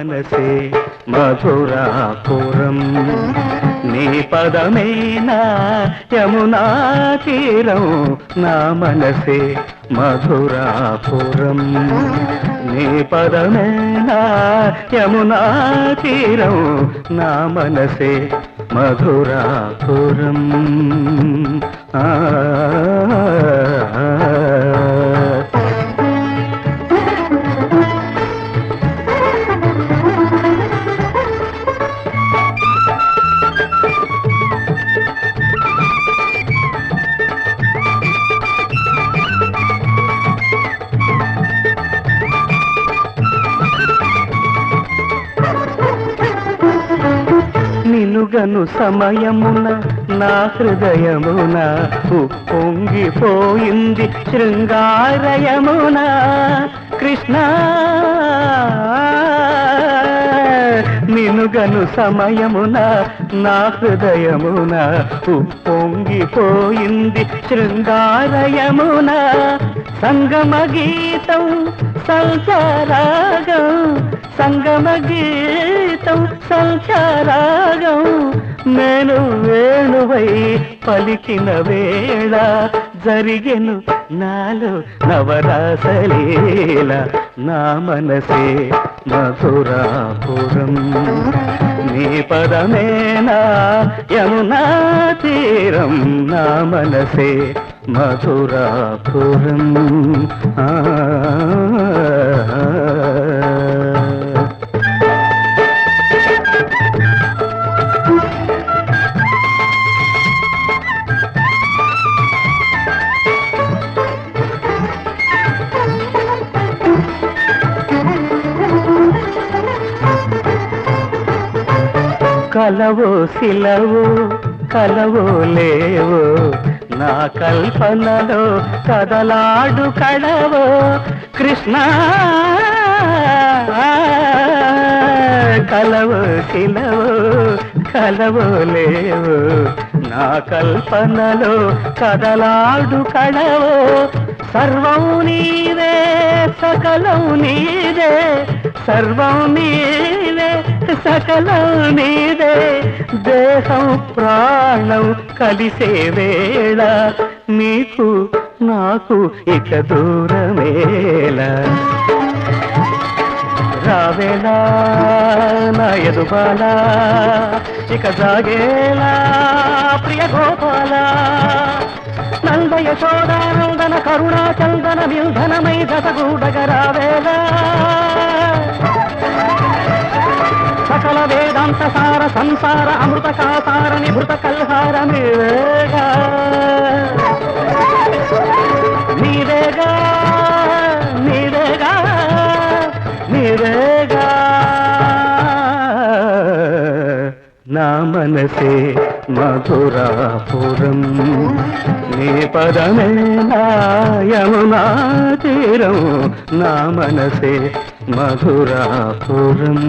మనసే మధురాపురం నీ పదమేనా యమునా తీరం నా మనసే మధురాపురం నీ పదమేనా యమునా తీరం నా మనసే మధురాపురం నిలుగను సమయమున నా హృదయమున ఉప్పొంగిపోయింది శృంగారయమున కృష్ణ నిలుగను సమయమున నా హృదయమున ఉప్పొంగిపోయింది శృంగారయమున సంగమ గీతం సంచారాగం సంగమ గీతం సంచారాగం నేను వేణువై పలికిన వేళ జరిగెను నాలో నవరాసలీల నా మనసే మధురాపురం నీ పదమేనా యమునా తీరం నా మనసే మధురాపురం కలవో శిలవో కలవో లేవో నా కల్పనలో కదలాడు కడవో కృష్ణ కలవో శిలవో కలవో లేవో నా కల్పనలో కదలాడు కడవో సర్వం నీవే సకలం నీదే సర్వం నీవే సకలం నీదే దేహం ప్రాణం కలిసే వేళ నీకు నాకు ఇక దూరమేలా రావేలా నా ఎదుబాలా ఇక జాగేలా ప్రియ గోపాల నంద యశోదానందన కరుణా చందన మిల్ధనమై దశగూడగరావేలా సకల వేదాంత సార సంసార అమృత కాసార నిభృత కల్హార నీవేగా నీవేగా నీవేగా నీవేగా నా మనసే మధురాపురం నీ పదమేనా యమునా తీరం నా మనసే మధురాపురం